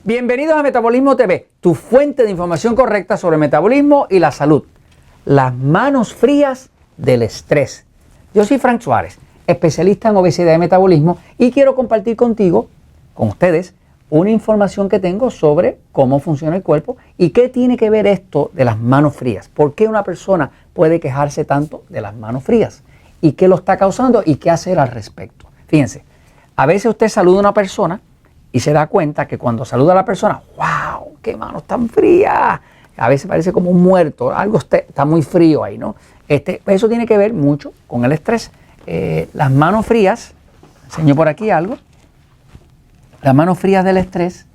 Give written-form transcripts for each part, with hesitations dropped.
Bienvenidos a Metabolismo TV, tu fuente de información correcta sobre el metabolismo y la salud. Las manos frías del estrés. Yo soy Frank Suárez, especialista en obesidad y metabolismo, y quiero compartir con ustedes, una información que tengo sobre cómo funciona el cuerpo y qué tiene que ver esto de las manos frías. ¿Por qué una persona puede quejarse tanto de las manos frías? ¿Y qué lo está causando y qué hacer al respecto? Fíjense, a veces usted saluda a una persona y se da cuenta que cuando saluda a la persona, ¡wow! ¡Qué manos tan frías! A veces parece como un muerto, algo está muy frío ahí, ¿no? Eso tiene que ver mucho con el estrés. Las manos frías, enseño por aquí algo. Las manos frías del estrés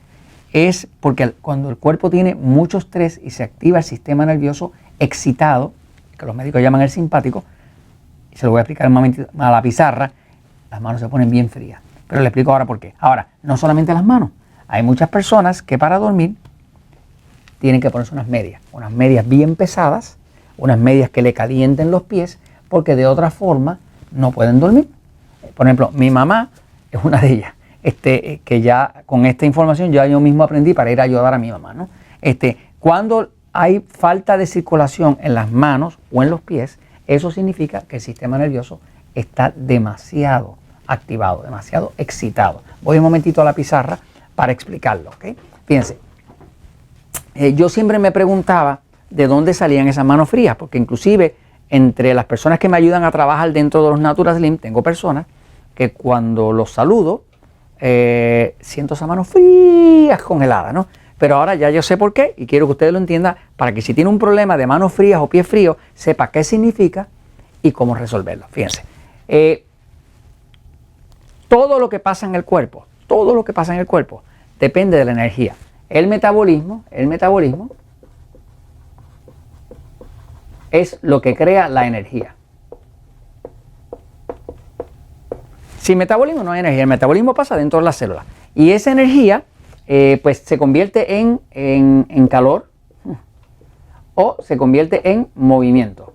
es porque cuando el cuerpo tiene mucho estrés y se activa el sistema nervioso excitado, que los médicos llaman el simpático, y se lo voy a explicar un momentito a la pizarra, las manos se ponen bien frías. Pero le explico ahora por qué. Ahora, no solamente las manos. Hay muchas personas que para dormir tienen que ponerse unas medias bien pesadas, unas medias que le calienten los pies, porque de otra forma no pueden dormir. Por ejemplo, mi mamá es una de ellas. Que ya con esta información ya yo mismo aprendí para ir a ayudar a mi mamá, ¿no? Cuando hay falta de circulación en las manos o en los pies, eso significa que el sistema nervioso está demasiado activado, demasiado excitado. Voy un momentito a la pizarra para explicarlo, ¿ok? Fíjense, yo siempre me preguntaba de dónde salían esas manos frías, porque inclusive entre las personas que me ayudan a trabajar dentro de los Natural Slim, tengo personas que cuando los saludo, siento esas manos frías, congeladas, ¿no? Pero ahora ya yo sé por qué y quiero que ustedes lo entiendan para que si tiene un problema de manos frías o pies fríos, sepa qué significa y cómo resolverlo. Fíjense, todo lo que pasa en el cuerpo, depende de la energía. El metabolismo es lo que crea la energía. Sin metabolismo no hay energía, el metabolismo pasa dentro de las células y esa energía pues se convierte en calor o se convierte en movimiento.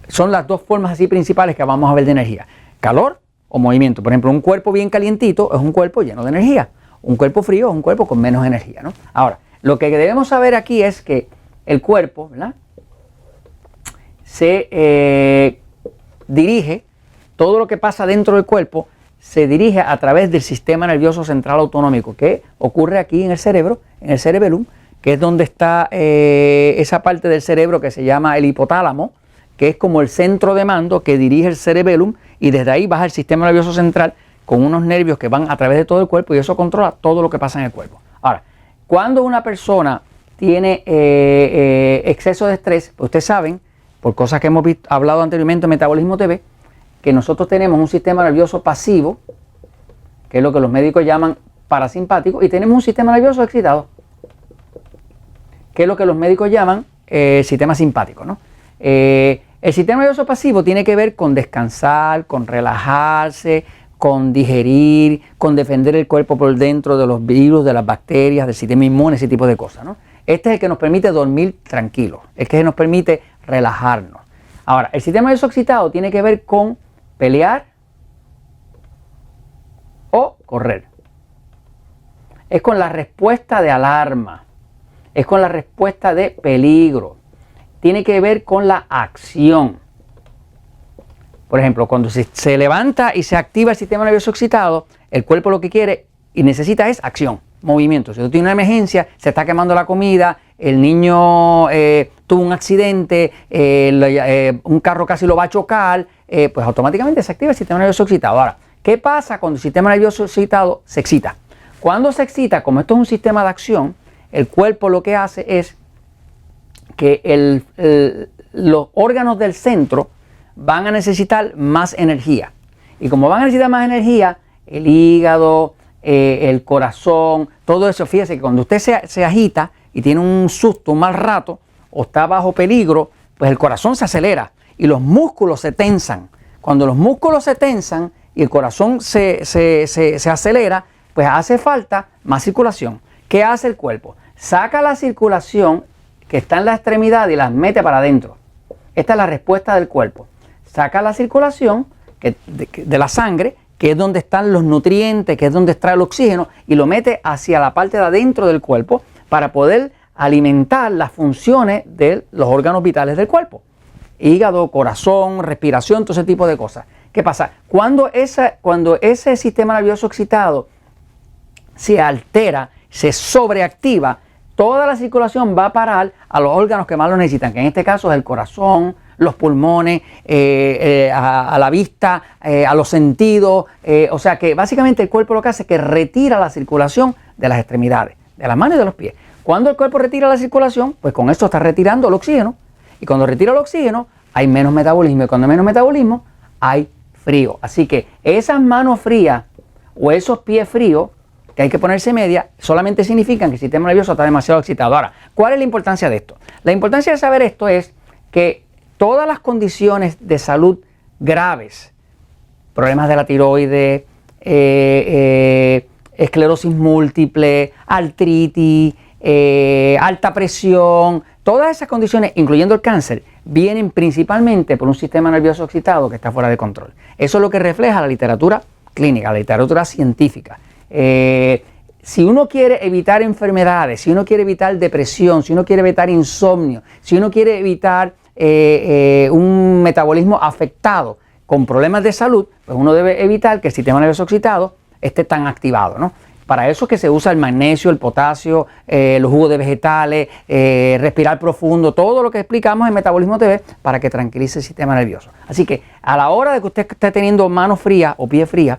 Son las dos formas así principales que vamos a ver de energía, calor o movimiento. Por ejemplo, un cuerpo bien calientito es un cuerpo lleno de energía, un cuerpo frío es un cuerpo con menos energía, ¿no? Ahora, lo que debemos saber aquí es que el cuerpo, ¿verdad?, se dirige. Todo lo que pasa dentro del cuerpo se dirige a través del sistema nervioso central autonómico que ocurre aquí en el cerebro, en el cerebellum, que es donde está esa parte del cerebro que se llama el hipotálamo, que es como el centro de mando que dirige el cerebellum y desde ahí baja el sistema nervioso central con unos nervios que van a través de todo el cuerpo y eso controla todo lo que pasa en el cuerpo. Ahora, cuando una persona tiene exceso de estrés, pues ustedes saben, por cosas que hemos hablado anteriormente en Metabolismo TV, que nosotros tenemos un sistema nervioso pasivo, que es lo que los médicos llaman parasimpático, y tenemos un sistema nervioso excitado, que es lo que los médicos llaman sistema simpático, ¿no? El sistema nervioso pasivo tiene que ver con descansar, con relajarse, con digerir, con defender el cuerpo por dentro de los virus, de las bacterias, del sistema inmune, ese tipo de cosas, ¿no? Este es el que nos permite dormir tranquilos, es que nos permite relajarnos. Ahora, el sistema nervioso excitado tiene que ver con pelear o correr. Es con la respuesta de alarma, es con la respuesta de peligro. Tiene que ver con la acción. Por ejemplo, cuando se levanta y se activa el sistema nervioso excitado, el cuerpo lo que quiere y necesita es acción, movimiento. Si tú tienes una emergencia, se está quemando la comida, el niño tuvo un accidente, un carro casi lo va a chocar, pues automáticamente se activa el sistema nervioso excitado. Ahora, ¿qué pasa cuando el sistema nervioso excitado se excita? Cuando se excita, como esto es un sistema de acción, el cuerpo lo que hace es que los órganos del centro van a necesitar más energía. Y como van a necesitar más energía, el hígado, el corazón, todo eso, fíjese que cuando usted se agita y tiene un susto, un mal rato, o está bajo peligro, pues el corazón se acelera y los músculos se tensan. Cuando los músculos se tensan y el corazón se acelera, pues hace falta más circulación. ¿Qué hace el cuerpo? Saca la circulación que está en la extremidad y las mete para adentro. Esta es la respuesta del cuerpo. Saca la circulación de la sangre que es donde están los nutrientes, que es donde está el oxígeno, y lo mete hacia la parte de adentro del cuerpo para poder alimentar las funciones de los órganos vitales del cuerpo. Hígado, corazón, respiración, todo ese tipo de cosas. ¿Qué pasa? Cuando ese sistema nervioso excitado se altera, se sobreactiva, toda la circulación va a parar a los órganos que más lo necesitan, que en este caso es el corazón, los pulmones, a la vista, a los sentidos. O sea que básicamente el cuerpo lo que hace es que retira la circulación de las extremidades, de las manos y de los pies. Cuando el cuerpo retira la circulación, pues con esto está retirando el oxígeno. Y cuando retira el oxígeno, hay menos metabolismo. Y cuando hay menos metabolismo, hay frío. Así que esas manos frías o esos pies fríos que hay que ponerse media, solamente significan que el sistema nervioso está demasiado excitado. Ahora, ¿cuál es la importancia de esto? La importancia de saber esto es que todas las condiciones de salud graves, problemas de la tiroides, esclerosis múltiple, artritis, alta presión, todas esas condiciones, incluyendo el cáncer, vienen principalmente por un sistema nervioso excitado que está fuera de control. Eso es lo que refleja la literatura clínica, la literatura científica. Si uno quiere evitar enfermedades, si uno quiere evitar depresión, si uno quiere evitar insomnio, si uno quiere evitar un metabolismo afectado con problemas de salud, pues uno debe evitar que el sistema nervioso excitado esté tan activado, ¿no? Para eso es que se usa el magnesio, el potasio, los jugos de vegetales, respirar profundo, todo lo que explicamos en Metabolismo TV para que tranquilice el sistema nervioso. Así que a la hora de que usted esté teniendo manos frías o pies frías,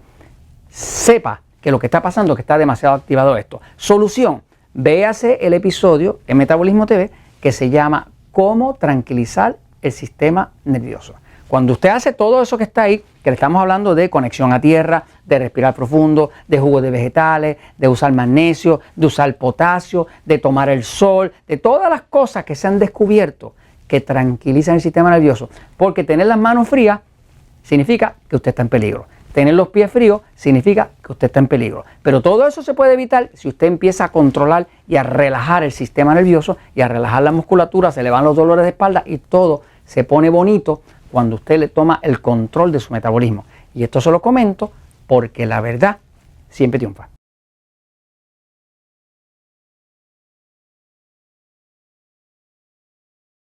sepa que lo que está pasando es que está demasiado activado esto. Solución, véase el episodio en Metabolismo TV que se llama ¿Cómo tranquilizar el sistema nervioso? Cuando usted hace todo eso que está ahí, que le estamos hablando de conexión a tierra, de respirar profundo, de jugos de vegetales, de usar magnesio, de usar potasio, de tomar el sol, de todas las cosas que se han descubierto que tranquilizan el sistema nervioso, porque tener las manos frías significa que usted está en peligro. Tener los pies fríos significa que usted está en peligro. Pero todo eso se puede evitar si usted empieza a controlar y a relajar el sistema nervioso y a relajar la musculatura, se le van los dolores de espalda y todo se pone bonito cuando usted le toma el control de su metabolismo. Y esto se lo comento porque la verdad siempre triunfa.